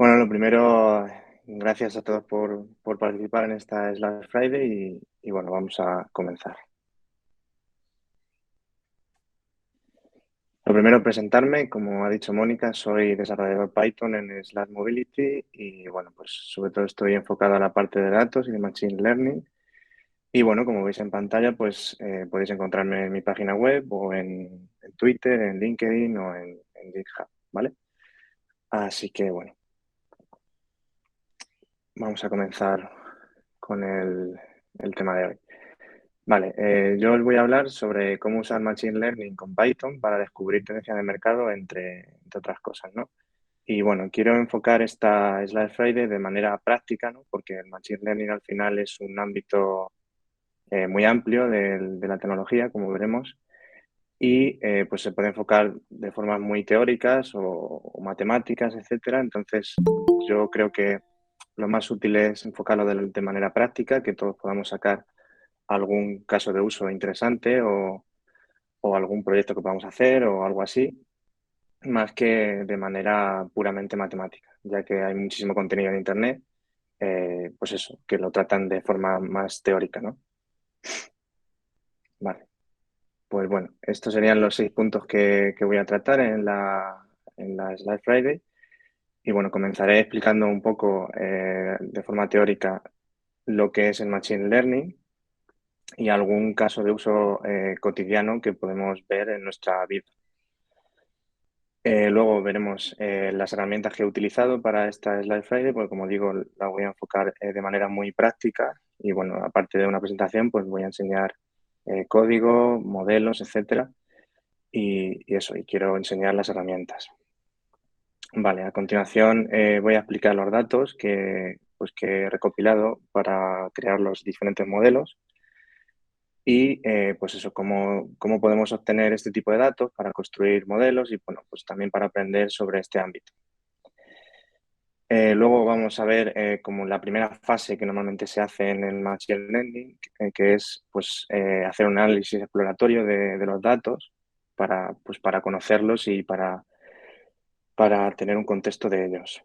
Bueno, lo primero, gracias a todos por participar en esta Slack Friday y bueno, vamos a comenzar. Lo primero, presentarme. Como ha dicho Mónica, soy desarrollador Python en Slack Mobility y bueno, pues sobre todo estoy enfocado a la parte de datos y de Machine Learning. Y bueno, como veis en pantalla, pues podéis encontrarme en mi página web o en Twitter, en LinkedIn o en GitHub, ¿vale? Así que bueno, vamos a comenzar con el tema de hoy. Vale, yo os voy a hablar sobre cómo usar Machine Learning con Python para descubrir tendencias de mercado, entre otras cosas, ¿no? Y bueno, quiero enfocar esta Slide Friday de manera práctica, ¿no? Porque el Machine Learning al final es un ámbito muy amplio de la tecnología, como veremos, y pues se puede enfocar de formas muy teóricas o matemáticas, etcétera. Entonces, yo creo que lo más útil es enfocarlo de manera práctica, que todos podamos sacar algún caso de uso interesante o algún proyecto que podamos hacer o algo así, más que de manera puramente matemática, ya que hay muchísimo contenido en Internet, pues eso, que lo tratan de forma más teórica, ¿no? Vale, pues bueno, estos serían los 6 puntos que voy a tratar en la Slide Friday. Y bueno, comenzaré explicando un poco de forma teórica lo que es el Machine Learning y algún caso de uso cotidiano que podemos ver en nuestra vida. Luego veremos las herramientas que he utilizado para esta Slide Friday, porque como digo, la voy a enfocar de manera muy práctica y bueno, aparte de una presentación, pues voy a enseñar código, modelos, etcétera, y eso, y quiero enseñar las herramientas. Vale, a continuación voy a explicar los datos que he recopilado para crear los diferentes modelos y pues eso, cómo podemos obtener este tipo de datos para construir modelos y bueno, pues también para aprender sobre este ámbito. Luego vamos a ver como la primera fase que normalmente se hace en el Machine Learning, que es pues, hacer un análisis exploratorio de los datos para conocerlos y para tener un contexto de ellos.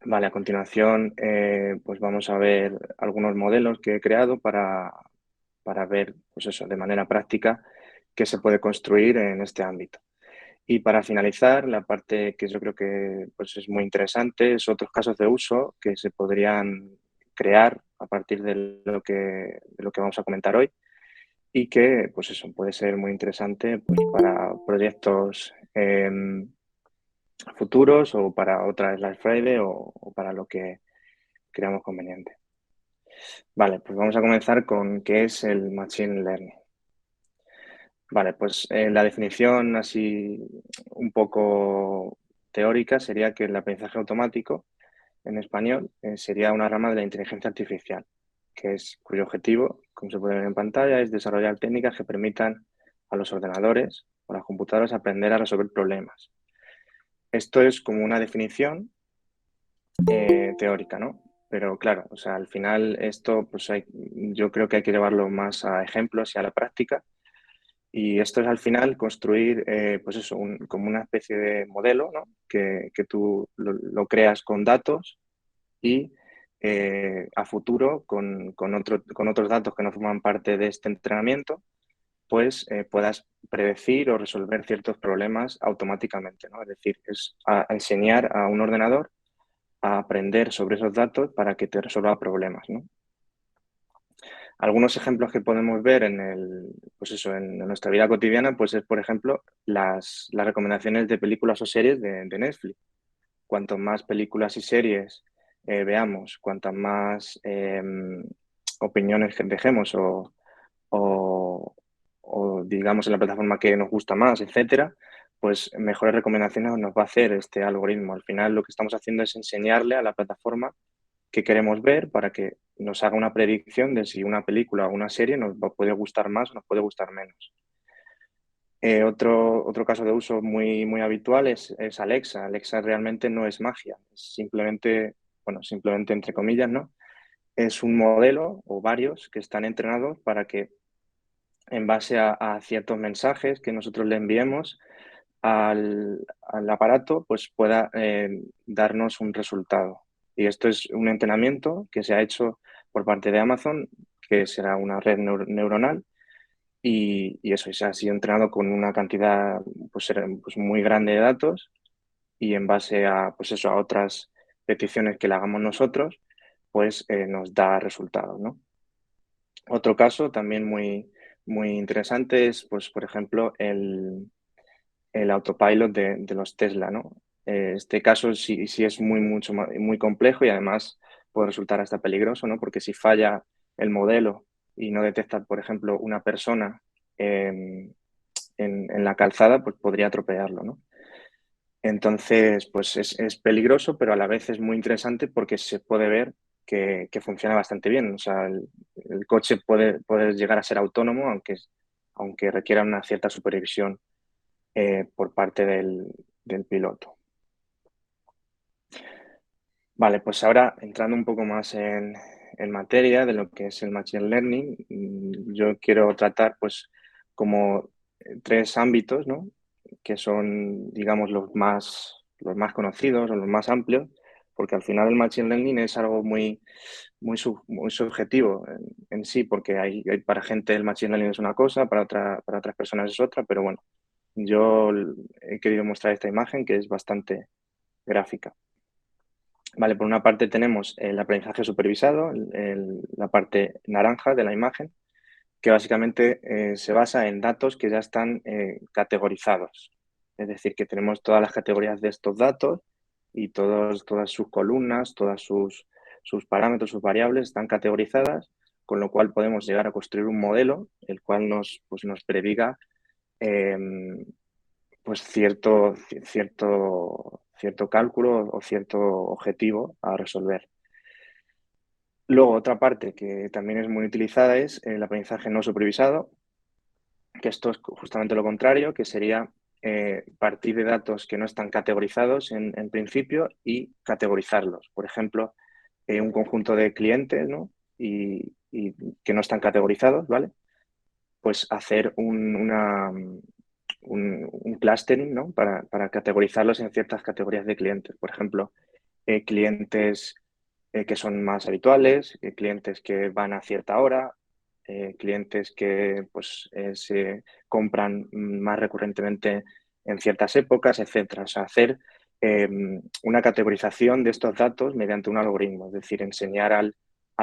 Vale, a continuación pues vamos a ver algunos modelos que he creado para ver pues eso, de manera práctica qué se puede construir en este ámbito. Y para finalizar, la parte que yo creo que pues, es muy interesante es otros casos de uso que se podrían crear a partir de lo que vamos a comentar hoy y que, pues eso, puede ser muy interesante pues, para proyectos futuros o para otra Slide Friday o para lo que creamos conveniente. Vale, pues vamos a comenzar con qué es el Machine Learning. Vale, pues la definición así un poco teórica sería que el aprendizaje automático, en español, sería una rama de la inteligencia artificial, cuyo objetivo, como se puede ver en pantalla, es desarrollar técnicas que permitan a los ordenadores o las computadoras aprender a resolver problemas. Esto es como una definición teórica, ¿no? Pero claro, o sea, al final esto, pues yo creo que hay que llevarlo más a ejemplos y a la práctica. Y esto es al final construir, pues eso, como una especie de modelo, ¿no? Que tú lo creas con datos y a futuro, con otros datos que no forman parte de este entrenamiento, pues puedas predecir o resolver ciertos problemas automáticamente, ¿no? Es decir, es a enseñar a un ordenador a aprender sobre esos datos para que te resuelva problemas, ¿no? Algunos ejemplos que podemos ver pues eso, en nuestra vida cotidiana, pues es, por ejemplo, las recomendaciones de películas o series de Netflix. Cuanto más películas y series veamos, cuantas más opiniones que dejemos o, o digamos en la plataforma que nos gusta más, etcétera, pues mejores recomendaciones nos va a hacer este algoritmo. Al final lo que estamos haciendo es enseñarle a la plataforma que queremos ver para que nos haga una predicción de si una película o una serie puede gustar más o nos puede gustar menos. Otro caso de uso muy, muy habitual es Alexa. Alexa realmente no es magia, es simplemente, bueno, simplemente entre comillas, ¿no? Es un modelo o varios que están entrenados para que en base a ciertos mensajes que nosotros le enviemos, al aparato pues pueda darnos un resultado. Y esto es un entrenamiento que se ha hecho por parte de Amazon, que será una red neuronal, y eso, y se ha sido entrenado con una cantidad pues muy grande de datos, y en base a, pues eso, a otras peticiones que le hagamos nosotros, pues nos da resultados, ¿no? Otro caso también muy interesante es, pues, por ejemplo, el autopilot de los Tesla, ¿no? Este caso sí es muy complejo y además puede resultar hasta peligroso, ¿no? Porque si falla el modelo y no detecta, por ejemplo, una persona en la calzada, pues podría atropellarlo, ¿no? Entonces, pues es peligroso, pero a la vez es muy interesante porque se puede ver que funciona bastante bien. O sea, el coche puede llegar a ser autónomo, aunque requiera una cierta supervisión por parte del piloto. Vale, pues ahora entrando un poco más en materia de lo que es el Machine Learning, yo quiero tratar pues como tres ámbitos, ¿no? Que son, digamos, los más conocidos o los más amplios, porque al final el Machine Learning es algo muy subjetivo en sí, porque para gente el Machine Learning es una cosa, para otras personas es otra, pero bueno, yo he querido mostrar esta imagen que es bastante gráfica. Vale, por una parte tenemos el aprendizaje supervisado, la parte naranja de la imagen, que básicamente se basa en datos que ya están categorizados. Es decir, que tenemos todas las categorías de estos datos y todas sus columnas, todos sus parámetros, sus variables están categorizadas, con lo cual podemos llegar a construir un modelo el cual nos prediga eh, pues cierto cálculo o cierto objetivo a resolver. Luego, otra parte que también es muy utilizada es el aprendizaje no supervisado, que esto es justamente lo contrario, que sería partir de datos que no están categorizados en principio y categorizarlos. Por ejemplo, un conjunto de clientes, ¿no? y que no están categorizados, ¿vale? Pues hacer un clustering, ¿no? Para categorizarlos en ciertas categorías de clientes. Por ejemplo, clientes que son más habituales, clientes que van a cierta hora, clientes que pues, se compran más recurrentemente en ciertas épocas, etcétera. O sea, hacer eh, una categorización de estos datos mediante un algoritmo, es decir, enseñar al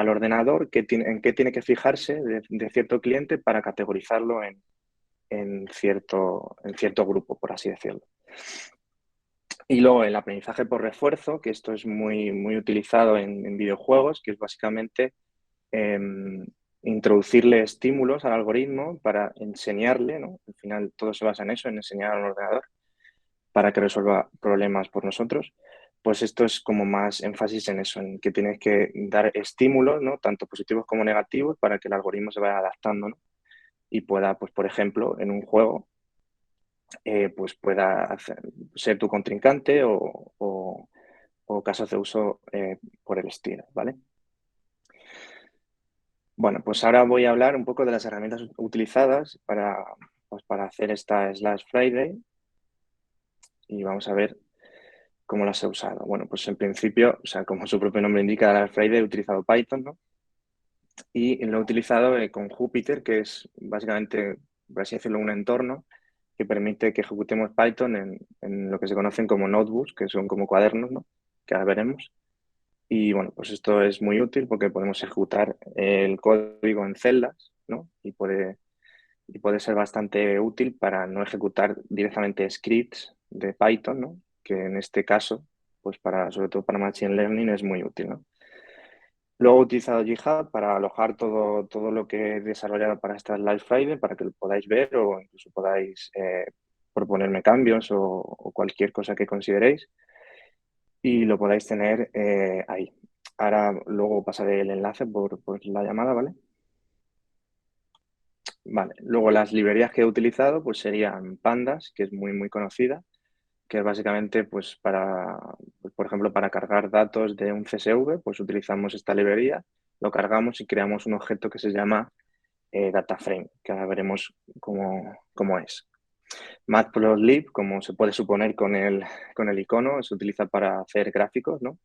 ordenador en qué tiene que fijarse de cierto cliente para categorizarlo en cierto grupo, por así decirlo. Y luego el aprendizaje por refuerzo, que esto es muy utilizado en videojuegos, que es básicamente eh, introducirle estímulos al algoritmo para enseñarle, ¿no? Al final todo se basa en eso, en enseñar al ordenador para que resuelva problemas por nosotros. Pues esto es como más énfasis en eso, en que tienes que dar estímulos, ¿no? Tanto positivos como negativos, para que el algoritmo se vaya adaptando, ¿no? Y pueda, pues, por ejemplo, en un juego, pues pueda ser tu contrincante o casos de uso por el estilo, ¿vale? Bueno, pues ahora voy a hablar un poco de las herramientas utilizadas para hacer esta Slash Friday y vamos a ver cómo las he usado. Bueno, pues en principio, o sea, como su propio nombre indica, Slash Friday he utilizado Python, ¿no? Y lo he utilizado con Jupyter, que es básicamente, por así decirlo, un entorno que permite que ejecutemos Python en lo que se conocen como notebooks, que son como cuadernos, ¿no? Que ahora veremos. Y bueno, pues esto es muy útil porque podemos ejecutar el código en celdas, ¿no? Y puede ser bastante útil para no ejecutar directamente scripts de Python, ¿no? Que en este caso, pues sobre todo para Machine Learning es muy útil, ¿no? Luego he utilizado GitHub para alojar todo lo que he desarrollado para esta Live Friday, para que lo podáis ver o incluso podáis proponerme cambios o cualquier cosa que consideréis y lo podáis tener ahí. Ahora luego pasaré el enlace por la llamada, ¿vale? Vale. Luego las librerías que he utilizado pues serían Pandas, que es muy conocida, que es básicamente pues, por ejemplo, para cargar datos de un CSV, pues utilizamos esta librería, lo cargamos y creamos un objeto que se llama DataFrame, que ahora veremos cómo es. Matplotlib, como se puede suponer con el icono, se utiliza para hacer gráficos, ¿no?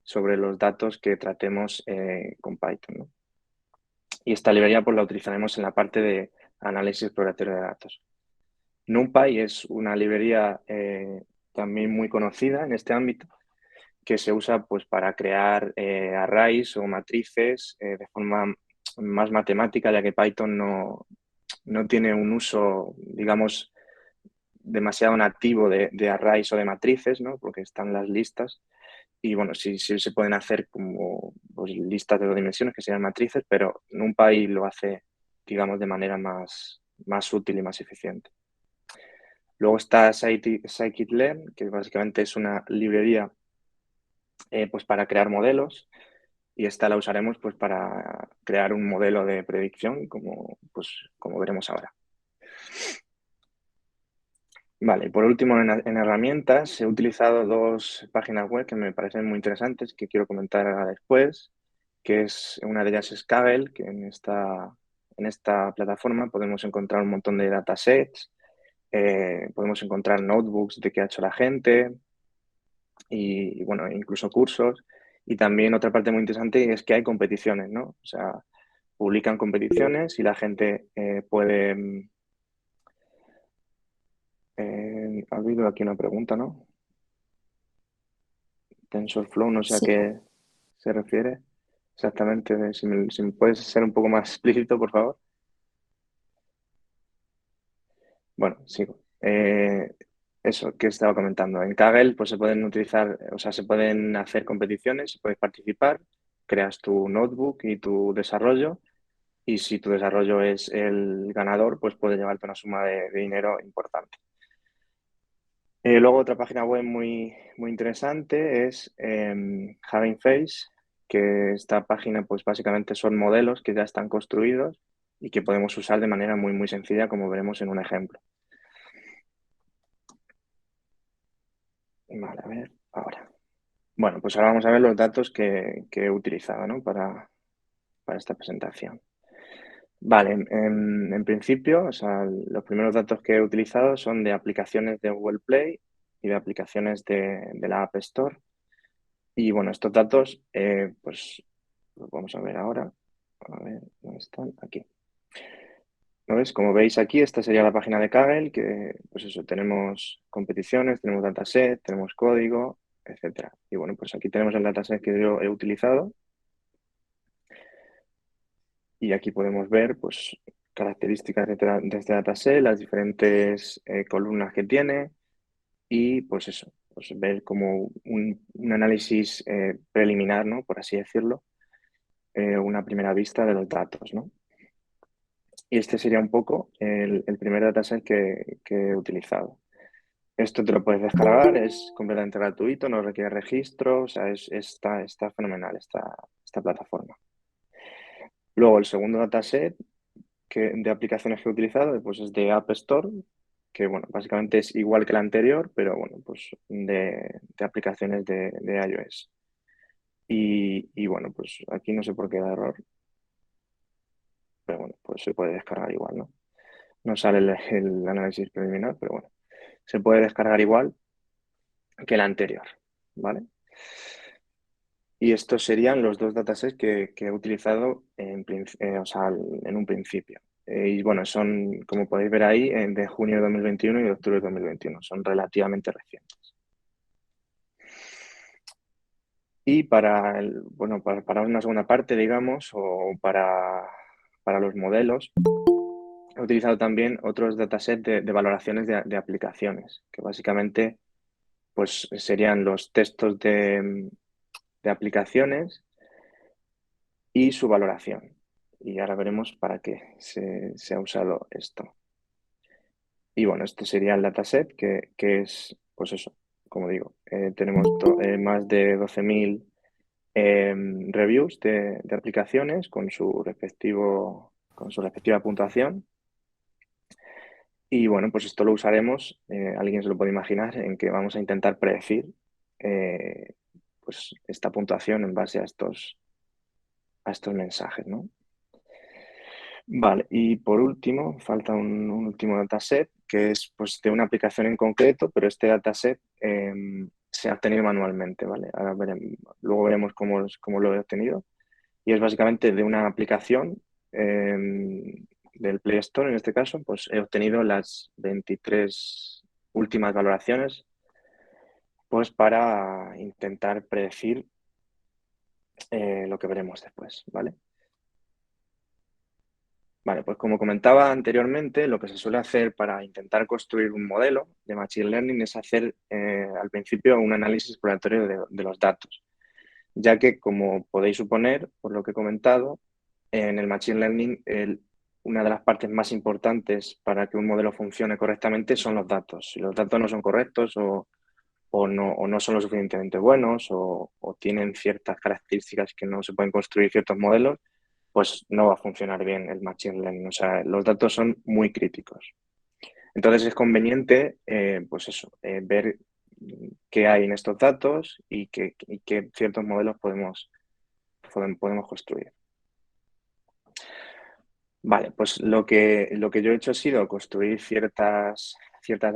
Sobre los datos que tratemos con Python, ¿no? Y esta librería pues la utilizaremos en la parte de análisis exploratorio de datos. NumPy es una librería también muy conocida en este ámbito que se usa pues para crear arrays o matrices de forma más matemática, ya que Python no tiene un uso, digamos, demasiado nativo de arrays o de matrices, ¿no? Porque están las listas. Y bueno, sí se pueden hacer como pues, listas de dos dimensiones que serían matrices, pero NumPy lo hace, digamos, de manera más útil y más eficiente. Luego está scikit-learn, que básicamente es una librería pues para crear modelos y esta la usaremos pues para crear un modelo de predicción como veremos ahora. Vale, por último en herramientas he utilizado dos páginas web que me parecen muy interesantes que quiero comentar ahora después, que es una de ellas es Kaggle, que en esta plataforma podemos encontrar un montón de datasets, podemos encontrar notebooks de qué ha hecho la gente, y bueno, incluso cursos. Y también otra parte muy interesante es que hay competiciones, ¿no? O sea, publican competiciones y la gente puede... ha habido aquí una pregunta, ¿no? TensorFlow, no sé a Sí, qué se refiere exactamente. Si me puedes ser un poco más explícito, por favor. Bueno, sigo. Eso que estaba comentando. En Kaggle, pues se pueden utilizar, o sea, se pueden hacer competiciones, puedes participar, creas tu notebook y tu desarrollo. Y si tu desarrollo es el ganador, pues puedes llevarte una suma de dinero importante. Luego otra página web muy interesante es Hugging Face, que esta página pues básicamente son modelos que ya están construidos y que podemos usar de manera muy sencilla, como veremos en un ejemplo. Vale, a ver, ahora. Bueno, pues ahora vamos a ver los datos que he utilizado, ¿no? para esta presentación. Vale, en principio, o sea, los primeros datos que he utilizado son de aplicaciones de Google Play y de aplicaciones de la App Store. Y bueno, estos datos, pues los vamos a ver ahora. A ver, ¿dónde están? Aquí. ¿No ves? Como veis aquí, esta sería la página de Kaggle, que pues eso, tenemos competiciones, tenemos dataset, tenemos código, etcétera. Y bueno, pues aquí tenemos el dataset que yo he utilizado. Y aquí podemos ver pues, características de este dataset, las diferentes columnas que tiene y pues eso, pues ver como un análisis preliminar, ¿no? Por así decirlo, una primera vista de los datos, ¿no? Y este sería un poco el primer dataset que he utilizado. Esto te lo puedes descargar, es completamente gratuito, no requiere registro, o sea, está fenomenal esta plataforma. Luego, el segundo dataset de aplicaciones que he utilizado, pues es de App Store, que bueno, básicamente es igual que la anterior, pero bueno, pues de aplicaciones de iOS. Y bueno, pues aquí no sé por qué da error, pero bueno, pues se puede descargar igual, ¿no? No sale el análisis preliminar, pero bueno, se puede descargar igual que la anterior, ¿vale? Y estos serían los dos datasets que he utilizado o sea, en un principio. Y bueno, son, como podéis ver ahí, de junio de 2021 y de octubre de 2021. Son relativamente recientes. Y bueno, para una segunda parte, digamos, o para los modelos, he utilizado también otros datasets de valoraciones de aplicaciones, que básicamente pues, serían los textos de aplicaciones y su valoración. Y ahora veremos para qué se ha usado esto. Y bueno, este sería el dataset que es, pues eso, como digo, tenemos más de 12.000 reviews de aplicaciones con su respectiva puntuación. Y bueno, pues esto lo usaremos, alguien se lo puede imaginar, en que vamos a intentar predecir eh, pues esta puntuación en base a estos mensajes, ¿no? Vale, y por último, falta un último dataset que es pues, de una aplicación en concreto, pero este dataset se ha obtenido manualmente, ¿vale? Luego veremos cómo lo he obtenido. Y es básicamente de una aplicación del Play Store, en este caso, pues he obtenido las 23 últimas valoraciones, pues para intentar predecir lo que veremos después, ¿vale? Vale, pues como comentaba anteriormente, lo que se suele hacer para intentar construir un modelo de Machine Learning es hacer al principio un análisis exploratorio de los datos, ya que, como podéis suponer, por lo que he comentado, en el Machine Learning una de las partes más importantes para que un modelo funcione correctamente son los datos. Si los datos no son correctos o no son lo suficientemente buenos o tienen ciertas características que no se pueden construir ciertos modelos, pues no va a funcionar bien el Machine Learning. O sea, los datos son muy críticos. Entonces es conveniente, pues eso, ver qué hay en estos datos y qué ciertos modelos podemos construir. Vale, pues lo que yo he hecho ha sido construir ciertas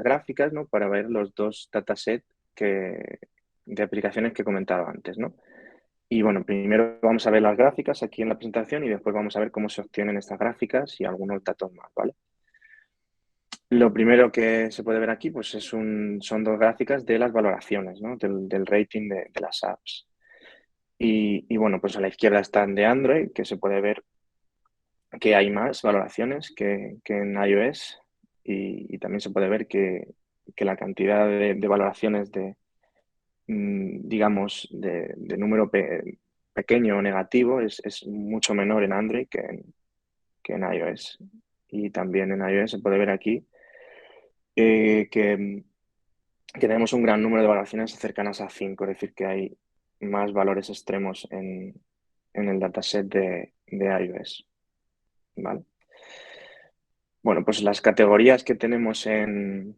gráficas, ¿no? Para ver los dos datasets de aplicaciones que he comentado antes, ¿no? Y bueno, primero vamos a ver las gráficas aquí en la presentación y después vamos a ver cómo se obtienen estas gráficas y algunos datos más, ¿vale? Lo primero que se puede ver aquí, pues son dos gráficas de las valoraciones, ¿no? Del rating de las apps. Y bueno, pues a la izquierda están de Android, que se puede ver que hay más valoraciones que en iOS y también se puede ver que la cantidad de valoraciones digamos, de número pequeño o negativo es mucho menor en Android que en iOS. Y también en iOS se puede ver aquí que tenemos un gran número de valoraciones cercanas a 5, es decir, que hay más valores extremos en el dataset de iOS, ¿vale? Bueno, pues las categorías que tenemos en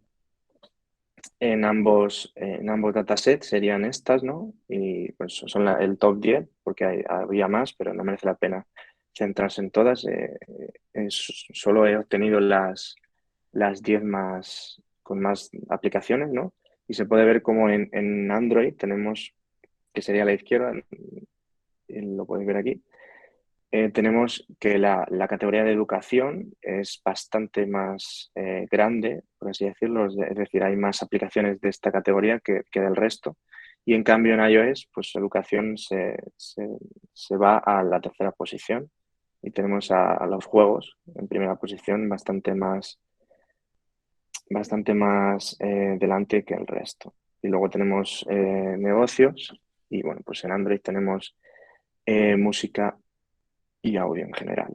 ambos datasets serían estas, ¿no? Y pues son el top 10 porque había más, pero no merece la pena centrarse en todas. Solo he obtenido las 10 con más aplicaciones, ¿no? Y se puede ver como en Android tenemos, que sería a la izquierda, lo podéis ver aquí, tenemos que la categoría de educación es bastante más grande, por así decirlo, es decir, hay más aplicaciones de esta categoría que del resto. Y en cambio en iOS, pues educación se va a la tercera posición y tenemos a los juegos en primera posición bastante más delante que el resto. Y luego tenemos negocios y bueno, pues en Android tenemos música y audio en general.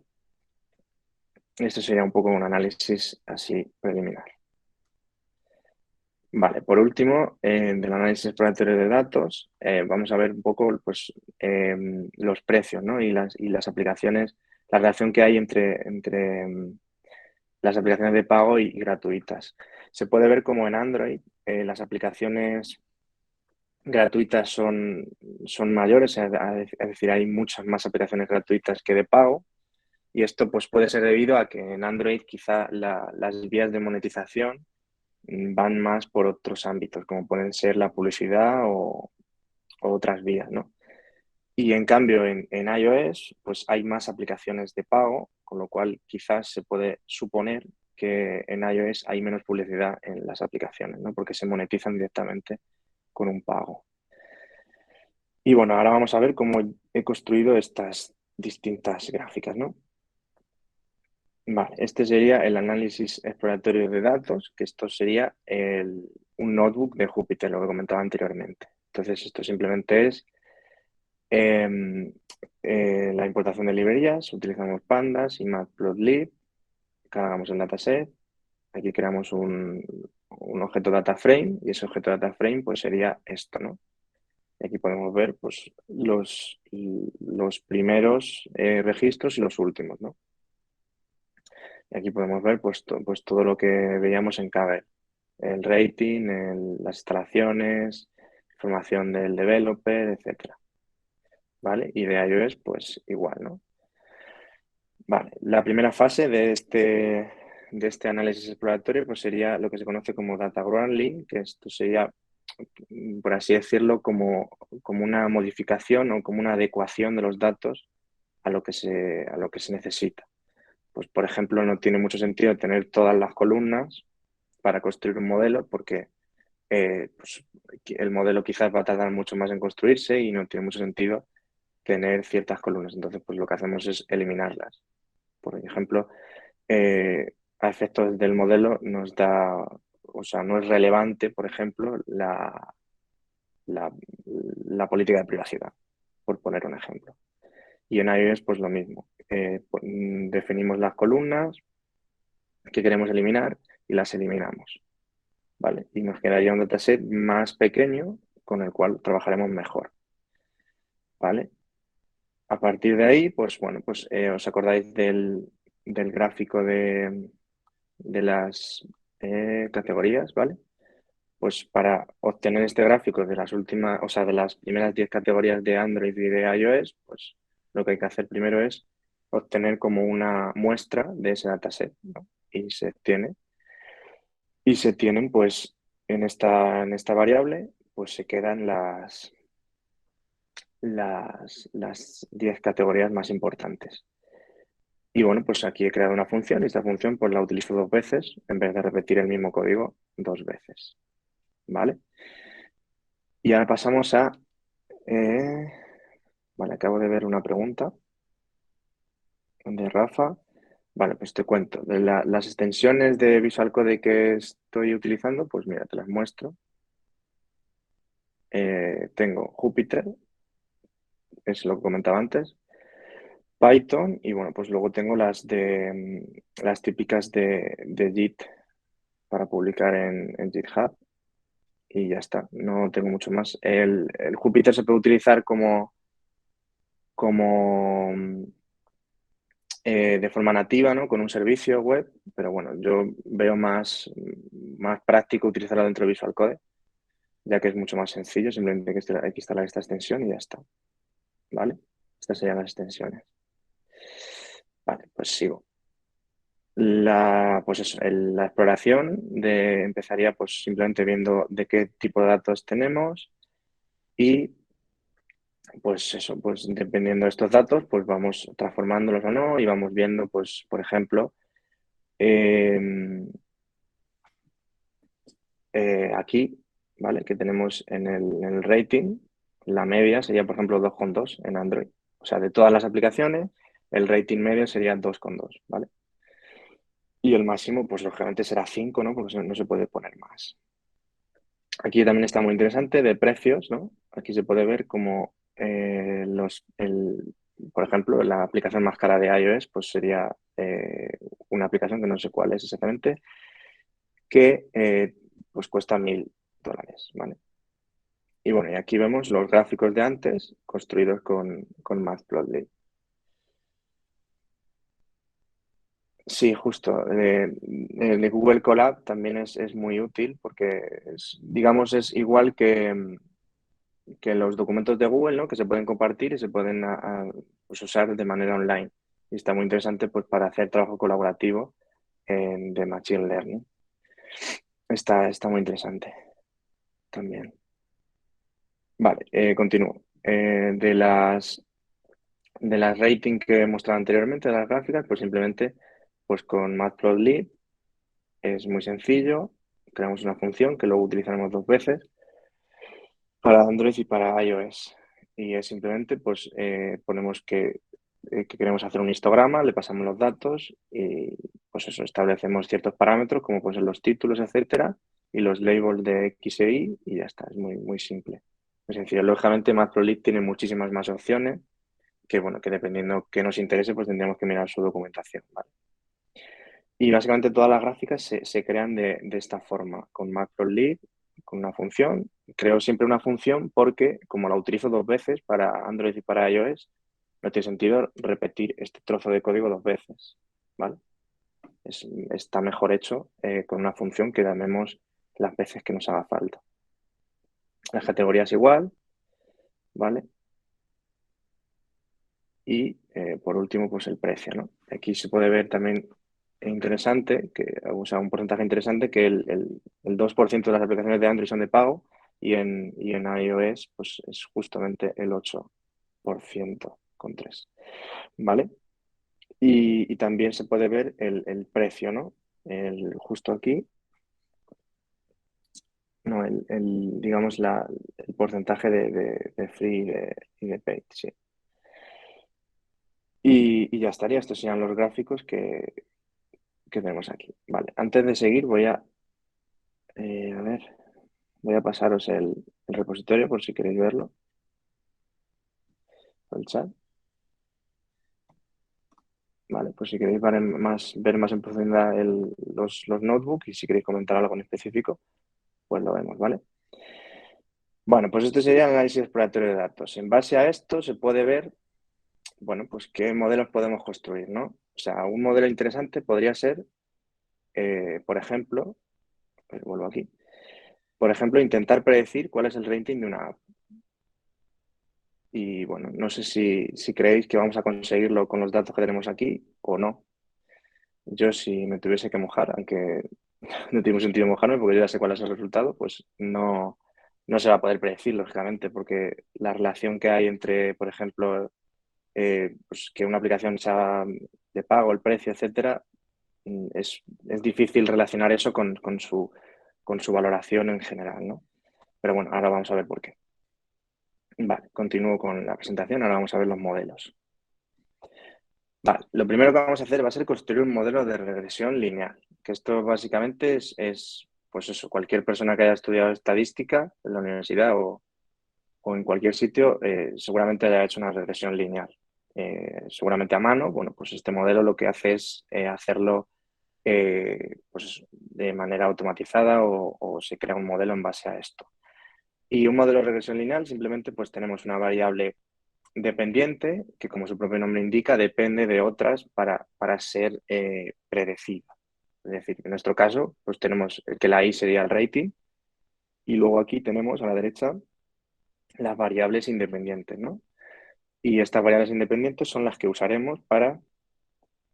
Esto sería un poco un análisis así preliminar. Vale, por último, del análisis exploratorio de datos, vamos a ver un poco pues, los precios, ¿no? Y las aplicaciones, la relación que hay entre las aplicaciones de pago y gratuitas. Se puede ver como en Android las aplicaciones gratuitas son mayores, es decir, hay muchas más aplicaciones gratuitas que de pago. Y esto pues, puede ser debido a que en Android quizá las vías de monetización van más por otros ámbitos, como pueden ser la publicidad o otras vías, ¿no? Y en cambio en iOS pues hay más aplicaciones de pago, con lo cual quizás se puede suponer que en iOS hay menos publicidad en las aplicaciones, ¿no? Porque se monetizan directamente con un pago. Y bueno, ahora vamos a ver cómo he construido estas distintas gráficas, ¿no? Vale, este sería el análisis exploratorio de datos, que esto sería un notebook de Jupyter, lo que comentaba anteriormente. Entonces, esto simplemente es em, la importación de librerías, utilizamos pandas y matplotlib, cargamos el dataset, aquí creamos un objeto data frame y ese objeto data frame pues sería esto, ¿no? Y aquí podemos ver pues los primeros registros y los últimos, ¿no? Y aquí podemos ver pues todo lo que veíamos en Kaggle. El rating, las instalaciones, información del developer, etcétera. ¿Vale? Y de iOS, pues igual, ¿no? Vale, la primera fase de este análisis exploratorio pues sería lo que se conoce como data wrangling, que esto sería, por así decirlo, como una modificación o como una adecuación de los datos a lo que se necesita. Pues, por ejemplo, no tiene mucho sentido tener todas las columnas para construir un modelo porque pues, el modelo quizás va a tardar mucho más en construirse y no tiene mucho sentido tener ciertas columnas. Entonces, pues lo que hacemos es eliminarlas. Por ejemplo, a efectos del modelo nos da, o sea, no es relevante, por ejemplo, la, la política de privacidad, por poner un ejemplo. Y en iOS, pues lo mismo. Definimos las columnas que queremos eliminar y las eliminamos, ¿vale? Y nos quedaría un dataset más pequeño con el cual trabajaremos mejor, ¿vale? A partir de ahí, pues bueno, pues os acordáis del gráfico de las categorías, ¿vale? Pues para obtener este gráfico de las últimas, o sea, de las primeras 10 categorías de Android y de iOS, pues lo que hay que hacer primero es obtener como una muestra de ese dataset, ¿no? Y se tienen, pues, en esta variable, pues se quedan las 10 categorías más importantes. Y bueno, pues aquí he creado una función y esta función pues la utilizo dos veces en vez de repetir el mismo código dos veces, ¿vale? Y ahora pasamos a... eh, vale, acabo de ver una pregunta de Rafa. Vale, pues te cuento. Las extensiones de Visual Code que estoy utilizando, pues mira, te las muestro. Tengo Jupyter, es lo que comentaba antes, Python y bueno, pues luego tengo las típicas de Git para publicar en GitHub y ya está, no tengo mucho más. El Jupyter se puede utilizar como de forma nativa, ¿no? Con un servicio web, pero bueno, yo veo más práctico utilizarlo dentro de Visual Code, ya que es mucho más sencillo, simplemente hay que instalar esta extensión y ya está, ¿vale? Estas serían las extensiones. Vale, pues sigo. Pues eso, la exploración empezaría pues simplemente viendo de qué tipo de datos tenemos y pues eso, pues dependiendo de estos datos, pues vamos transformándolos o no y vamos viendo, pues, por ejemplo, eh, aquí, ¿vale? Que tenemos en el rating, la media sería, por ejemplo, 2,2 en Android. O sea, de todas las aplicaciones, el rating medio sería 2,2, ¿vale? Y el máximo, pues lógicamente será 5, ¿no? Porque no se puede poner más. Aquí también está muy interesante de precios, ¿no? Aquí se puede ver como por ejemplo, la aplicación más cara de iOS, pues sería una aplicación que no sé cuál es exactamente, que pues cuesta $1.000, ¿vale? Y bueno, y aquí vemos los gráficos de antes construidos con Matplotlib. Sí, justo. El de Google Colab también es muy útil porque, digamos, es igual que los documentos de Google, ¿no? Que se pueden compartir y se pueden pues, usar de manera online. Y está muy interesante pues, para hacer trabajo colaborativo de Machine Learning. Está muy interesante también. Vale, continúo. De las rating que he mostrado anteriormente, de las gráficas, pues simplemente pues con Matplotlib es muy sencillo. Creamos una función que luego utilizaremos dos veces para Android y para iOS. Y es simplemente, pues, ponemos que queremos hacer un histograma, le pasamos los datos y, pues eso, establecemos ciertos parámetros como pueden ser los títulos, etcétera, y los labels de X e Y ya está. Es muy, muy simple. Muy sencillo. Lógicamente, Matplotlib tiene muchísimas más opciones que, bueno, que dependiendo que nos interese, pues tendríamos que mirar su documentación, ¿vale? Y básicamente todas las gráficas se crean de esta forma, con Matplotlib, con una función. Creo siempre una función porque, como la utilizo dos veces para Android y para iOS, no tiene sentido repetir este trozo de código dos veces, ¿vale? Está mejor hecho con una función que llamemos las veces que nos haga falta. Las categorías igual, ¿vale? y por último, pues el precio, ¿no? Aquí se puede ver también interesante, o sea, un porcentaje interesante que el 2% de las aplicaciones de Android son de pago y en iOS pues es justamente el 8% con 3, ¿vale? Y también se puede ver el precio, ¿no? Justo aquí, no, digamos, el porcentaje de free y de paid, sí. Y ya estaría, estos serían los gráficos que tenemos aquí. Vale, antes de seguir a ver, voy a pasaros el repositorio por si queréis verlo, el chat. Vale, pues si queréis ver más en profundidad los notebooks y si queréis comentar algo en específico, pues lo vemos, ¿vale? Bueno, pues este sería el análisis exploratorio de datos. En base a esto se puede ver, bueno, pues qué modelos podemos construir, ¿no? O sea, un modelo interesante podría ser, por ejemplo, vuelvo aquí, por ejemplo, intentar predecir cuál es el rating de una app. Y bueno, no sé si creéis que vamos a conseguirlo con los datos que tenemos aquí o no. Yo si me tuviese que mojar, aunque no tiene sentido mojarme porque yo ya sé cuál es el resultado, pues no se va a poder predecir, lógicamente, porque la relación que hay entre, por ejemplo, pues que una aplicación sea de pago, el precio, etcétera, es difícil relacionar eso con su valoración en general, ¿no? Pero bueno, ahora vamos a ver por qué. Vale, continúo con la presentación, ahora vamos a ver los modelos. Vale, lo primero que vamos a hacer va a ser construir un modelo de regresión lineal, que esto básicamente pues eso, cualquier persona que haya estudiado estadística en la universidad o en cualquier sitio, seguramente haya hecho una regresión lineal. Seguramente a mano, bueno, pues este modelo lo que hace es hacerlo pues de manera automatizada o se crea un modelo en base a esto. Y un modelo de regresión lineal simplemente pues tenemos una variable dependiente, que como su propio nombre indica, depende de otras para ser predecida. Es decir, en nuestro caso, pues tenemos que la I sería el rating y luego aquí tenemos a la derecha las variables independientes, ¿no? Y estas variables independientes son las que usaremos para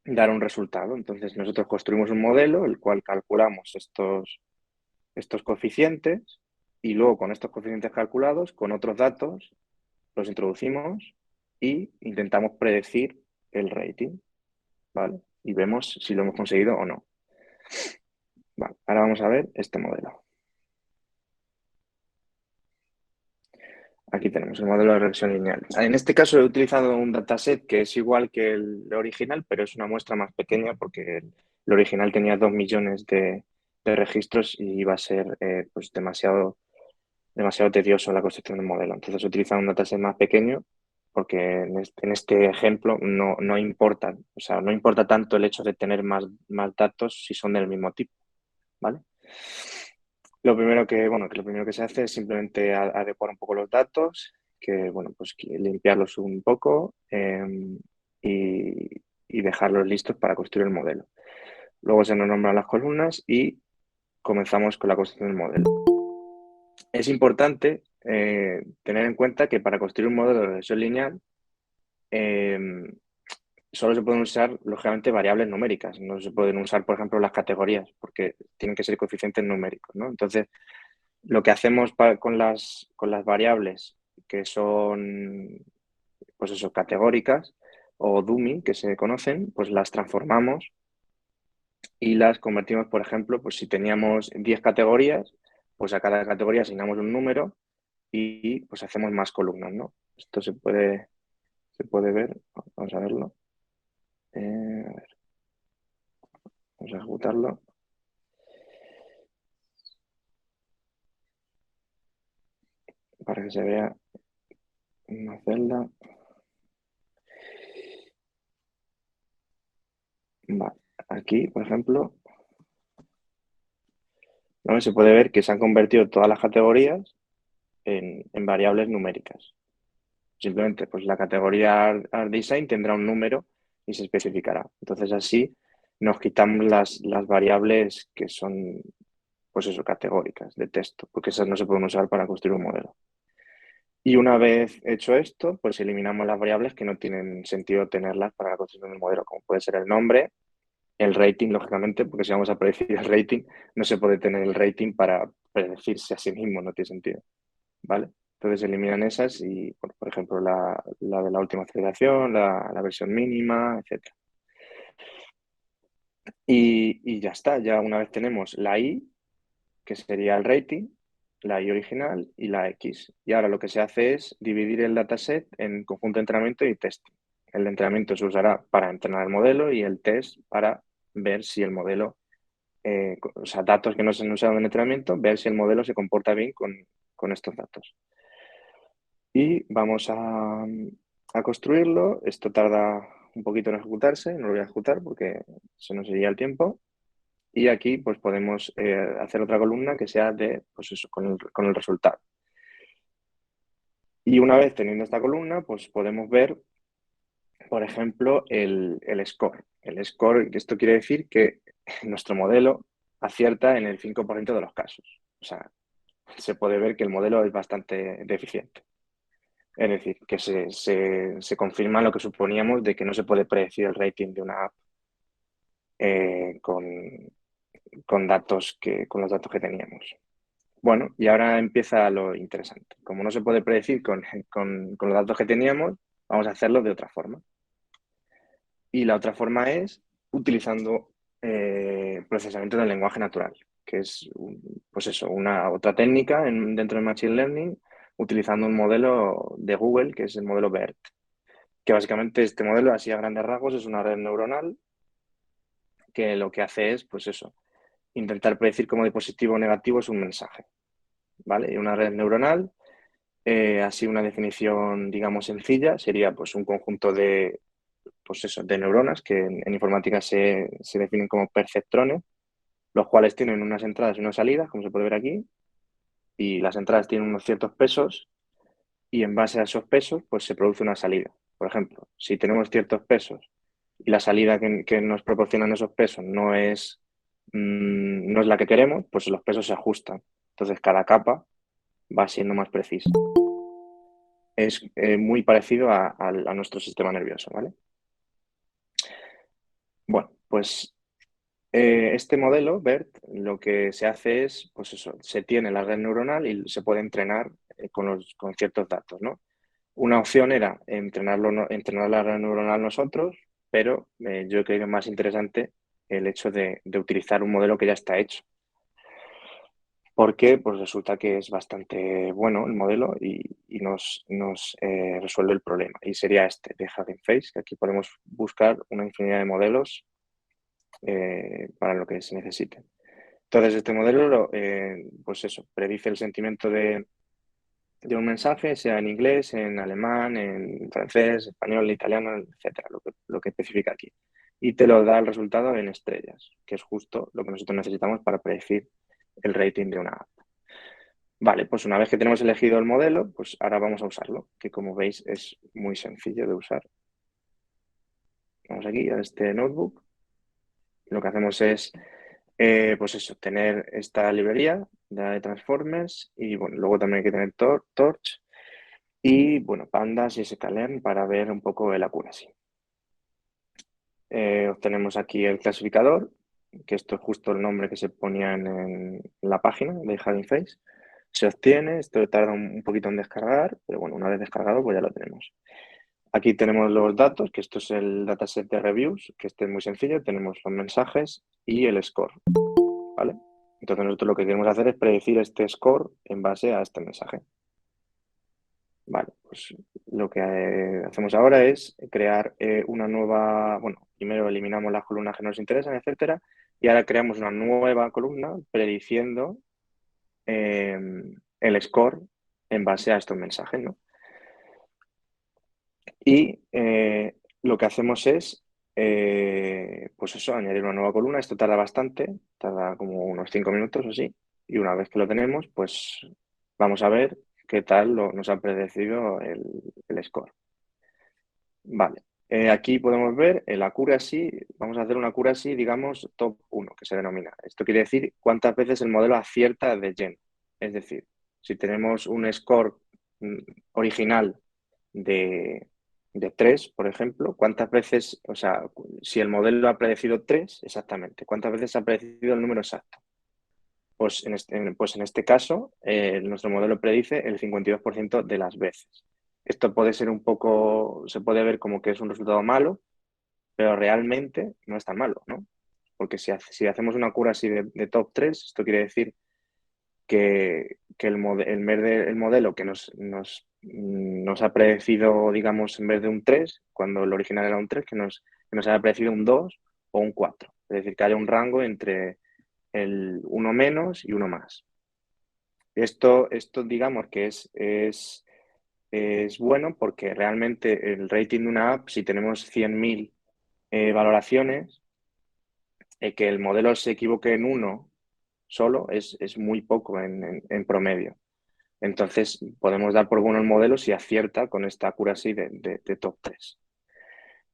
dar un resultado. Entonces nosotros construimos un modelo, el cual calculamos estos coeficientes y luego con estos coeficientes calculados, con otros datos, los introducimos y intentamos predecir el rating, ¿vale? Y vemos si lo hemos conseguido o no. Vale, ahora vamos a ver este modelo. Aquí tenemos el modelo de regresión lineal. En este caso he utilizado un dataset que es igual que el original, pero es una muestra más pequeña porque el original tenía 2 millones de registros y iba a ser pues demasiado tedioso la construcción del modelo. Entonces he utilizado un dataset más pequeño porque en este ejemplo no importa, o sea, no importa tanto el hecho de tener más datos si son del mismo tipo, ¿vale? Lo primero que se hace es simplemente adecuar un poco los datos, que, bueno, pues limpiarlos un poco y dejarlos listos para construir el modelo. Luego se nos nombran las columnas y comenzamos con la construcción del modelo. Es importante tener en cuenta que para construir un modelo de regresión lineal eh, solo se pueden usar, lógicamente, variables numéricas. No se pueden usar, por ejemplo, las categorías, porque tienen que ser coeficientes numéricos, ¿no? Entonces, lo que hacemos con las variables que son, pues eso, categóricas o dummy, que se conocen, pues las transformamos y las convertimos, por ejemplo, pues si teníamos 10 categorías, pues a cada categoría asignamos un número y pues hacemos más columnas, ¿no? Esto se puede ver, vamos a verlo. A ver, vamos a ejecutarlo para que se vea una celda. Vale. Aquí, por ejemplo, ¿no? Se puede ver que se han convertido todas las categorías en variables numéricas. Simplemente, pues la categoría Art Design tendrá un número y se especificará. Entonces, así nos quitamos las variables que son, pues eso, categóricas de texto, porque esas no se pueden usar para construir un modelo. Y una vez hecho esto, pues eliminamos las variables que no tienen sentido tenerlas para la construcción del modelo, como puede ser el nombre, el rating, lógicamente, porque si vamos a predecir el rating, no se puede tener el rating para predecirse a sí mismo, no tiene sentido, ¿vale? Entonces eliminan esas y, bueno, por ejemplo, la de la última aceleración, la versión mínima, etcétera. Y ya está, ya una vez tenemos la I, que sería el rating, la I original y la X. Y ahora lo que se hace es dividir el dataset en conjunto de entrenamiento y test. El de entrenamiento se usará para entrenar el modelo y el test para ver si el modelo, o sea, datos que no se han usado en entrenamiento, ver si el modelo se comporta bien con estos datos. Y vamos a construirlo. Esto tarda un poquito en ejecutarse, no lo voy a ejecutar porque se nos iría el tiempo. Y aquí pues podemos hacer otra columna que sea de, pues eso, con el resultado. Y una vez teniendo esta columna, pues podemos ver, por ejemplo, el score. El score, esto quiere decir que nuestro modelo acierta en el 5% de los casos. O sea, se puede ver que el modelo es bastante deficiente. Es decir, que se confirma lo que suponíamos de que no se puede predecir el rating de una app eh, con, con los datos que teníamos. Bueno, y ahora empieza lo interesante. Como no se puede predecir con los datos que teníamos, vamos a hacerlo de otra forma. Y la otra forma es utilizando procesamiento del lenguaje natural, que es, pues eso, una otra técnica dentro de Machine Learning, utilizando un modelo de Google, que es el modelo BERT, que básicamente este modelo, así a grandes rasgos, es una red neuronal que lo que hace es, pues eso, intentar predecir cómo de positivo o negativo es un mensaje, ¿vale? Y una red neuronal, así una definición, digamos, sencilla, sería pues un conjunto de, pues eso, de neuronas que en informática se definen como perceptrones, los cuales tienen unas entradas y unas salidas, como se puede ver aquí, y las entradas tienen unos ciertos pesos y en base a esos pesos, pues se produce una salida. Por ejemplo, si tenemos ciertos pesos y la salida que nos proporcionan esos pesos no es la que queremos, pues los pesos se ajustan. Entonces cada capa va siendo más precisa. Es muy parecido a nuestro sistema nervioso, ¿vale? Bueno, pues este modelo, BERT, lo que se hace es, pues eso, se tiene la red neuronal y se puede entrenar con ciertos datos, ¿no? Una opción era entrenar la red neuronal nosotros, pero yo creo que es más interesante el hecho de utilizar un modelo que ya está hecho. Porque pues resulta que es bastante bueno el modelo y nos resuelve el problema. Y sería este de Hugging Face, que aquí podemos buscar una infinidad de modelos para lo que se necesite. Entonces, este modelo, pues eso, predice el sentimiento de un mensaje, sea en inglés, en alemán, en francés, español, italiano, etcétera, lo que especifica aquí. Y te lo da el resultado en estrellas, que es justo lo que nosotros necesitamos para predecir el rating de una app. Vale, pues una vez que tenemos elegido el modelo, pues ahora vamos a usarlo, que como veis es muy sencillo de usar. Vamos aquí a este notebook. Lo que hacemos es, pues eso, tener esta librería de Transformers y bueno, luego también hay que tener Torch y bueno, Pandas y sklearn para ver un poco el accuracy. Obtenemos aquí el clasificador, que esto es justo el nombre que se ponía en la página de Hugging Face. Se obtiene, esto tarda un poquito en descargar, pero bueno, una vez descargado, pues ya lo tenemos. Aquí tenemos los datos, que esto es el dataset de reviews, que este es muy sencillo. Tenemos los mensajes y el score, ¿vale? Entonces nosotros lo que queremos hacer es predecir este score en base a este mensaje. Vale, pues lo que hacemos ahora es crear una nueva, bueno, primero eliminamos las columnas que nos interesan, etcétera, y ahora creamos una nueva columna prediciendo el score en base a estos mensajes, ¿no? Y lo que hacemos es, pues eso, añadir una nueva columna. Esto tarda bastante, tarda como unos 5 minutos o así. Y una vez que lo tenemos, pues vamos a ver qué tal nos ha predecido el score. Vale. Aquí podemos ver el accuracy. Vamos a hacer un accuracy, digamos, top 1, que se denomina. Esto quiere decir cuántas veces el modelo acierta de lleno. Es decir, si tenemos un score original de 3, por ejemplo, ¿cuántas veces, o sea, si el modelo ha predecido 3, exactamente, ¿cuántas veces ha predecido el número exacto? Pues en este caso, nuestro modelo predice el 52% de las veces. Esto puede ser un poco, se puede ver como que es un resultado malo, pero realmente no es tan malo, ¿no? Porque si hacemos una cura así de top 3, esto quiere decir que el modelo que nos ha predecido, digamos, en vez de un 3, cuando el original era un 3, que nos haya predecido un 2 o un 4. Es decir, que haya un rango entre el 1 menos y 1 más. Esto digamos que es bueno porque realmente el rating de una app, si tenemos 100.000 valoraciones, que el modelo se equivoque en uno solo es muy poco en promedio. Entonces, podemos dar por bueno el modelo si acierta con esta accuracy de top 3.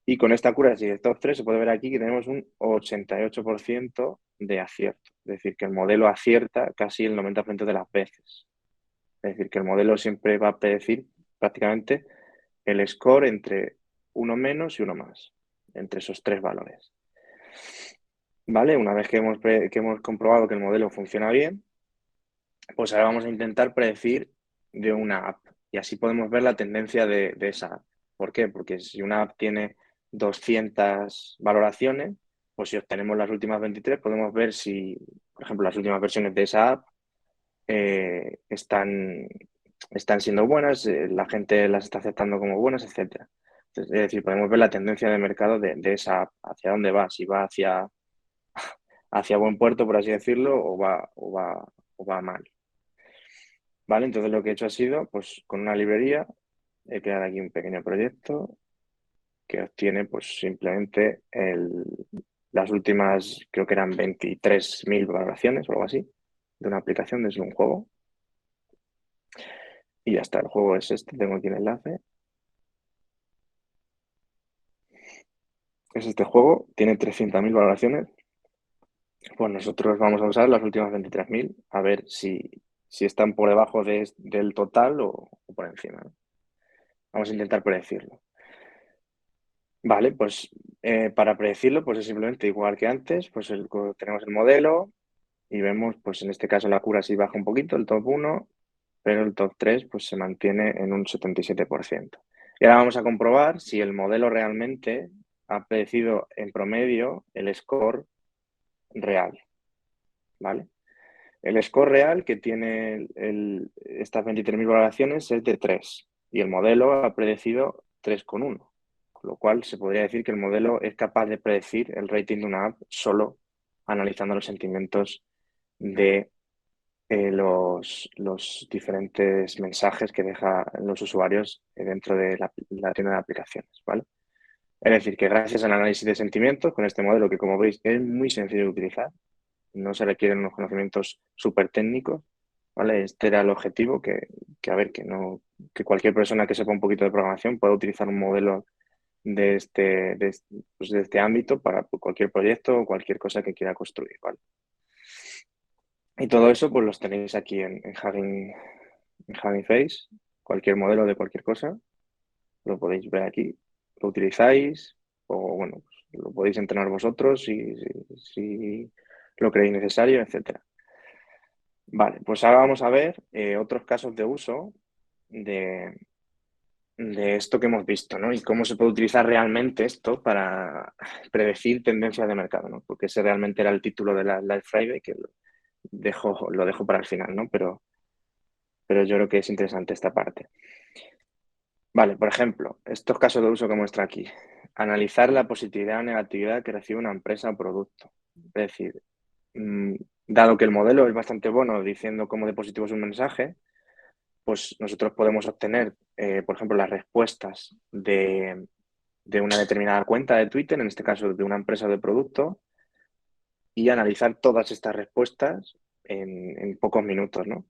Y con esta accuracy de top 3 se puede ver aquí que tenemos un 88% de acierto. Es decir, que el modelo acierta casi el 90% de las veces. Es decir, que el modelo siempre va a predecir prácticamente el score entre uno menos y uno más, entre esos tres valores. ¿Vale? Una vez que hemos comprobado que el modelo funciona bien, pues ahora vamos a intentar predecir de una app y así podemos ver la tendencia de esa app. ¿Por qué? Porque si una app tiene 200 valoraciones, pues si obtenemos las últimas 23, podemos ver si, por ejemplo, las últimas versiones de esa app están siendo buenas, la gente las está aceptando como buenas, etcétera. Entonces, es decir, podemos ver la tendencia de mercado de esa app, hacia dónde va, si va hacia buen puerto, por así decirlo, o va mal. ¿Vale? Entonces lo que he hecho ha sido, pues con una librería, he creado aquí un pequeño proyecto que obtiene pues simplemente las últimas, creo que eran 23.000 valoraciones o algo así, de una aplicación desde un juego. Y ya está, el juego es este, tengo aquí el enlace. Es este juego, tiene 300.000 valoraciones. Pues nosotros vamos a usar las últimas 23.000 a ver si están por debajo del total o por encima, ¿no? Vamos a intentar predecirlo. Vale, pues para predecirlo, pues es simplemente igual que antes, pues tenemos el modelo y vemos, pues en este caso la cura sí baja un poquito, el top 1, pero el top 3 pues se mantiene en un 77%. Y ahora vamos a comprobar si el modelo realmente ha predecido en promedio el score real, ¿vale? El score real que tiene estas 23.000 valoraciones es de 3 y el modelo ha predecido 3,1. Con lo cual se podría decir que el modelo es capaz de predecir el rating de una app solo analizando los sentimientos de los diferentes mensajes que dejan los usuarios dentro de la tienda de aplicaciones, ¿vale? Es decir, que gracias al análisis de sentimientos, con este modelo que como veis es muy sencillo de utilizar, no se requieren unos conocimientos súper técnicos, ¿vale? Este era el objetivo, a ver, que cualquier persona que sepa un poquito de programación pueda utilizar un modelo pues de este ámbito para cualquier proyecto o cualquier cosa que quiera construir, ¿vale? Y todo eso pues los tenéis aquí en Hugging Face, cualquier modelo de cualquier cosa, lo podéis ver aquí, lo utilizáis o bueno, pues, lo podéis entrenar vosotros si lo creéis necesario, etcétera. Vale, pues ahora vamos a ver otros casos de uso de, de esto que hemos visto, ¿no? Y cómo se puede utilizar realmente esto para predecir tendencias de mercado, ¿no? Porque ese realmente era el título de la Live Friday, que lo dejo para el final, ¿no? Pero yo creo que es interesante esta parte. Vale, por ejemplo, estos casos de uso que muestra aquí. Analizar la positividad o negatividad que recibe una empresa o producto. Es decir, dado que el modelo es bastante bueno diciendo cómo de positivo es un mensaje, pues nosotros podemos obtener, por ejemplo, las respuestas de una determinada cuenta de Twitter, en este caso de una empresa o de producto, y analizar todas estas respuestas en pocos minutos, ¿no?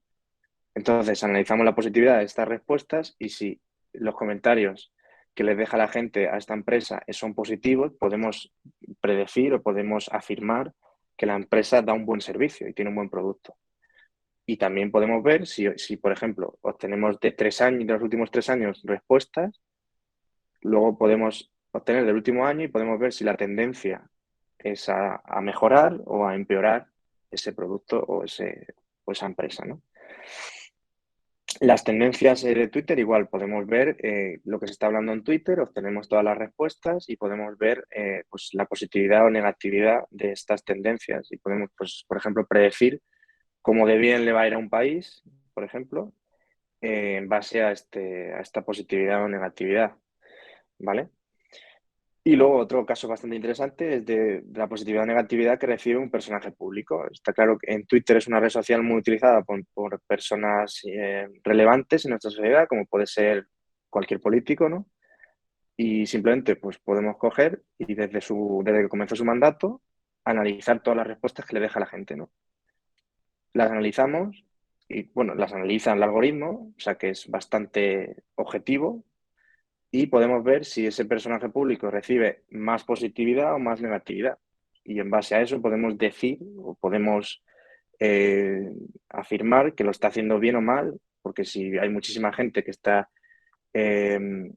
Entonces, analizamos la positividad de estas respuestas y si los comentarios que les deja la gente a esta empresa son positivos, podemos predecir o podemos afirmar que la empresa da un buen servicio y tiene un buen producto. Y también podemos ver si, por ejemplo, obtenemos de 3 años, de los últimos 3 años respuestas, luego podemos obtener del último año y podemos ver si la tendencia es a mejorar o a empeorar ese producto o esa empresa, ¿no? Las tendencias de Twitter, igual podemos ver lo que se está hablando en Twitter, obtenemos todas las respuestas y podemos ver pues, la positividad o negatividad de estas tendencias y podemos, pues, por ejemplo, predecir cómo de bien le va a ir a un país, por ejemplo, en base a esta positividad o negatividad, ¿vale? Y luego otro caso bastante interesante es de la positividad o negatividad que recibe un personaje público. Está claro que en Twitter es una red social muy utilizada por personas relevantes en nuestra sociedad, como puede ser cualquier político, ¿no? Y simplemente pues podemos coger y desde que comenzó su mandato, analizar todas las respuestas que le deja la gente, ¿no? Las analizamos y, bueno, las analiza el algoritmo, o sea que es bastante objetivo y podemos ver si ese personaje público recibe más positividad o más negatividad. Y en base a eso podemos decir o podemos eh, afirmar que lo está haciendo bien o mal, porque si hay muchísima gente que está eh,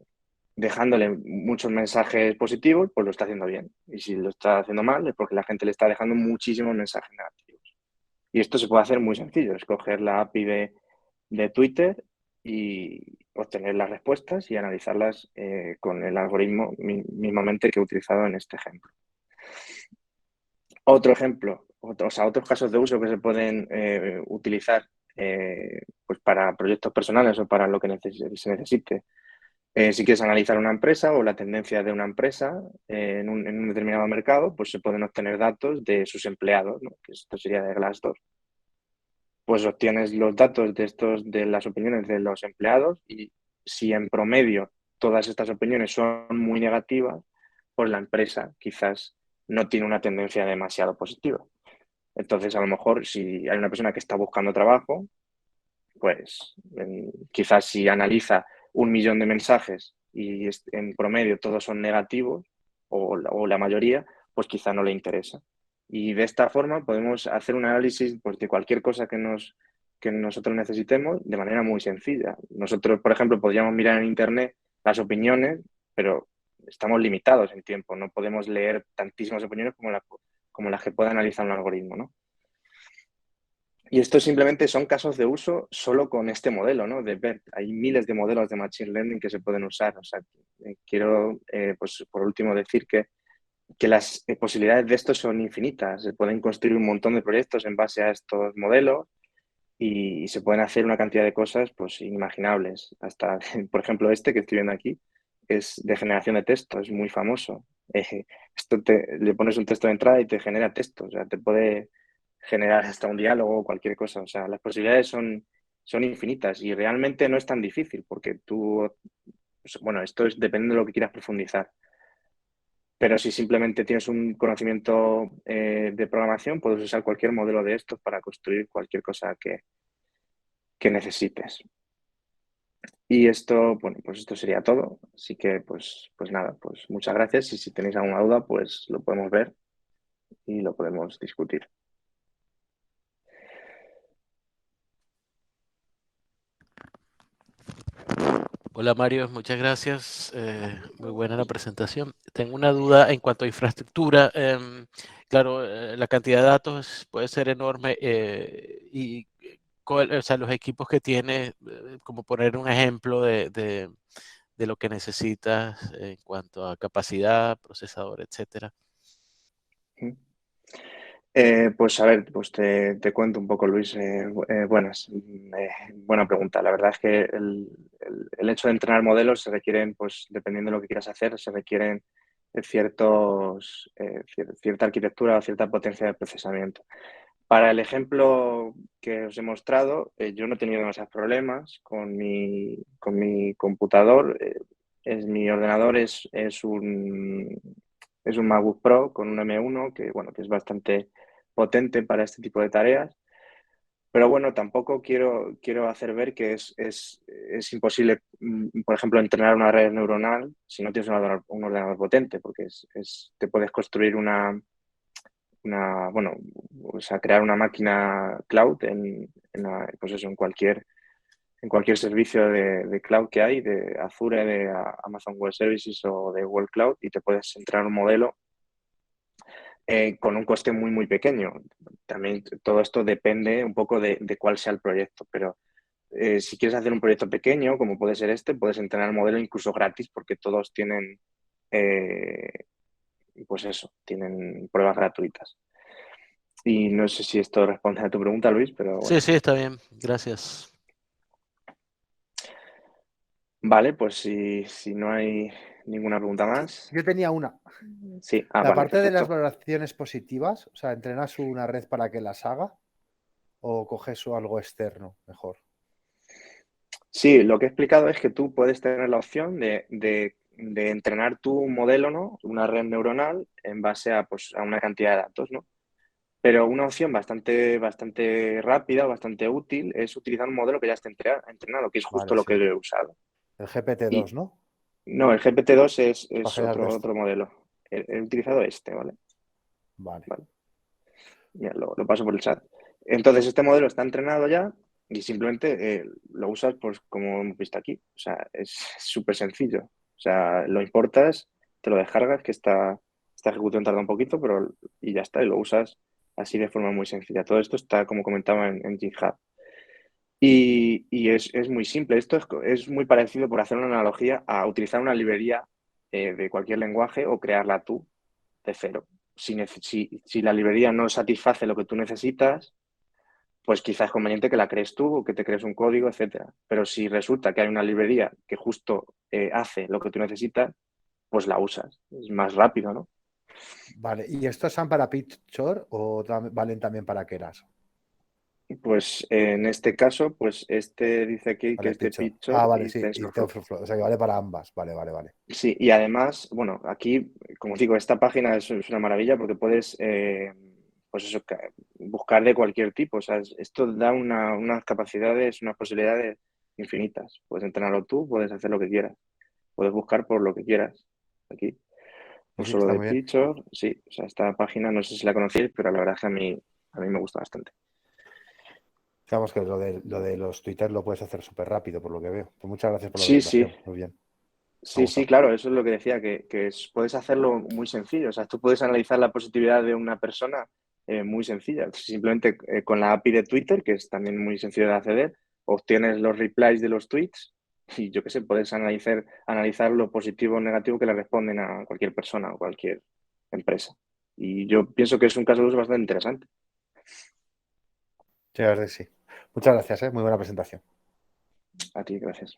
dejándole muchos mensajes positivos, pues lo está haciendo bien. Y si lo está haciendo mal, es porque la gente le está dejando muchísimos mensajes negativos. Y esto se puede hacer muy sencillo, escoger la API de Twitter y obtener las respuestas y analizarlas con el algoritmo mismamente que he utilizado en este ejemplo. Otro ejemplo, o sea, otros casos de uso que se pueden utilizar pues para proyectos personales o para lo que se necesite. Si quieres analizar una empresa o la tendencia de una empresa en un determinado mercado, pues se pueden obtener datos de sus empleados, ¿no? Que esto sería de Glassdoor. Pues obtienes los datos de las opiniones de los empleados y si en promedio todas estas opiniones son muy negativas, pues la empresa quizás no tiene una tendencia demasiado positiva. Entonces, a lo mejor si hay una persona que está buscando trabajo, pues quizás si analiza 1 millón de mensajes y en promedio todos son negativos o la mayoría, pues quizá no le interesa. Y de esta forma podemos hacer un análisis pues, de cualquier cosa que nosotros necesitemos de manera muy sencilla. Nosotros, por ejemplo, podríamos mirar en Internet las opiniones, pero estamos limitados en tiempo. No podemos leer tantísimas opiniones como las que puede analizar un algoritmo, ¿no? Y esto simplemente son casos de uso solo con este modelo, ¿no? De BERT. Hay miles de modelos de Machine Learning que se pueden usar. O sea, quiero, pues, por último, decir que las posibilidades de esto son infinitas. Se pueden construir un montón de proyectos en base a estos modelos y se pueden hacer una cantidad de cosas, pues, inimaginables. Hasta, por ejemplo, este que estoy viendo aquí es de generación de texto, es muy famoso. Le pones un texto de entrada y te genera texto. O sea, te puede generar hasta un diálogo o cualquier cosa. O sea, las posibilidades son infinitas y realmente no es tan difícil porque pues, bueno, esto es depende de lo que quieras profundizar. Pero si simplemente tienes un conocimiento de programación, puedes usar cualquier modelo de estos para construir cualquier cosa que necesites. Y esto, bueno, pues esto sería todo. Así que, pues nada, pues muchas gracias y si tenéis alguna duda, pues lo podemos ver y lo podemos discutir. Hola Mario, muchas gracias. Muy buena la presentación. Tengo una duda en cuanto a infraestructura. Claro, la cantidad de datos puede ser enorme y o sea, los equipos que tiene, como poner un ejemplo de lo que necesitas en cuanto a capacidad, procesador, etcétera. Pues a ver, pues te cuento un poco, Luis. Buena pregunta. La verdad es que el hecho de entrenar modelos se requieren, pues dependiendo de lo que quieras hacer, se requieren cierta arquitectura o cierta potencia de procesamiento. Para el ejemplo que os he mostrado, yo no he tenido demasiados problemas con mi computador. Mi ordenador es un MacBook Pro con un M1 que, bueno, que es bastante potente para este tipo de tareas. Pero bueno, tampoco quiero hacer ver que es imposible, por ejemplo, entrenar una red neuronal si no tienes un ordenador potente, porque te puedes construir bueno, o sea, crear una máquina cloud pues eso, en cualquier servicio de cloud que hay, de Azure, de Amazon Web Services o de Google Cloud, y te puedes entrar un modelo con un coste muy, muy pequeño. También todo esto depende un poco de cuál sea el proyecto, pero si quieres hacer un proyecto pequeño, como puede ser este, puedes entrenar el modelo incluso gratis porque todos tienen, eh, pues eso, tienen pruebas gratuitas. Y no sé si esto responde a tu pregunta, Luis, pero Sí, bueno. sí, está bien. Gracias. Vale, pues si no hay ninguna pregunta más. Yo tenía una. Sí, La vale, parte de las perfecto. valoraciones positivas, o sea, ¿entrenas una red para que las haga o coges algo externo mejor? Sí, lo que he explicado es que tú puedes tener la opción de entrenar tu modelo, ¿no? Una red neuronal en base a, pues, a una cantidad de datos, ¿no? Pero una opción bastante rápida, bastante útil, es utilizar un modelo que ya esté entrenado, que es justo Vale, lo sí. que yo he usado. El GPT-2, Y ¿no? no, el GPT-2 Para es generar texto. otro modelo. He utilizado este, ¿vale? Vale. Vale. Ya, lo paso por el chat. Entonces, este modelo está entrenado ya y simplemente lo usas pues como hemos visto aquí. O sea, es súper sencillo. O sea, lo importas, te lo descargas, que esta ejecución tarda un poquito, pero y ya está, y lo usas así de forma muy sencilla. Todo esto está, como comentaba, en GitHub. Y es muy simple. Esto es muy parecido, por hacer una analogía, a utilizar una librería de cualquier lenguaje o crearla tú de cero. Si la librería no satisface lo que tú necesitas, pues quizás es conveniente que la crees tú o que te crees un código, etcétera. Pero si resulta que hay una librería que justo hace lo que tú necesitas, pues la usas. Es más rápido, ¿no? Vale. ¿Y estos son para Picture o valen también para Keras? Pues en este caso, pues este dice aquí que Vale, es de Picture. Ah, Picture vale, y sí. Y TensorFlow. TensorFlow. O sea, que vale para ambas. Vale, vale, vale. Sí, y además, bueno, aquí, como digo, esta página es una maravilla porque puedes, pues eso, buscar de cualquier tipo. O sea, esto da unas capacidades, unas posibilidades infinitas. Puedes entrenarlo tú, puedes hacer lo que quieras. Puedes buscar por lo que quieras. Aquí, Sí, pues sí, solo está de muy bien. Picture, sí. O sea, esta página no sé si la conocéis, pero la verdad es que a mí me gusta bastante. Digamos que lo de los Twitter lo puedes hacer súper rápido, por lo que veo. Pues muchas gracias por la Sí, sí. presentación. Muy bien. Me ha Sí, sí, gustado. claro, eso es lo que decía, puedes hacerlo muy sencillo. O sea, tú puedes analizar la positividad de una persona muy sencilla. Simplemente con la API de Twitter, que es también muy sencillo de acceder, obtienes los replies de los tweets y yo qué sé, puedes analizar lo positivo o negativo que le responden a cualquier persona o cualquier empresa. Y yo pienso que es un caso de uso bastante interesante. Sí, la verdad que sí. Muchas gracias, ¿eh? Muy buena presentación. A ti, gracias.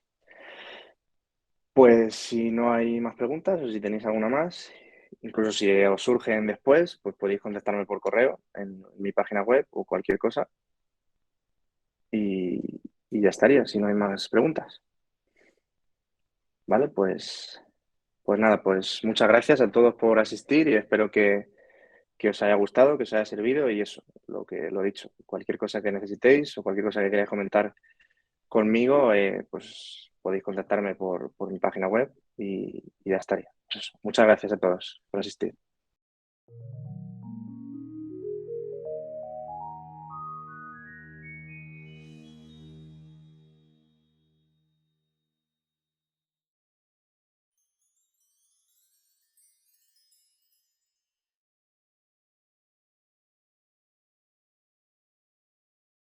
Pues si no hay más preguntas o si tenéis alguna más, incluso si os surgen después, pues podéis contactarme por correo en mi página web o cualquier cosa y ya estaría, si no hay más preguntas. Vale, pues nada, pues muchas gracias a todos por asistir y espero que os haya gustado, que os haya servido y eso, lo he dicho, cualquier cosa que necesitéis o cualquier cosa que queráis comentar conmigo, pues podéis contactarme por mi página web y ya estaría. Pues eso, muchas gracias a todos por asistir.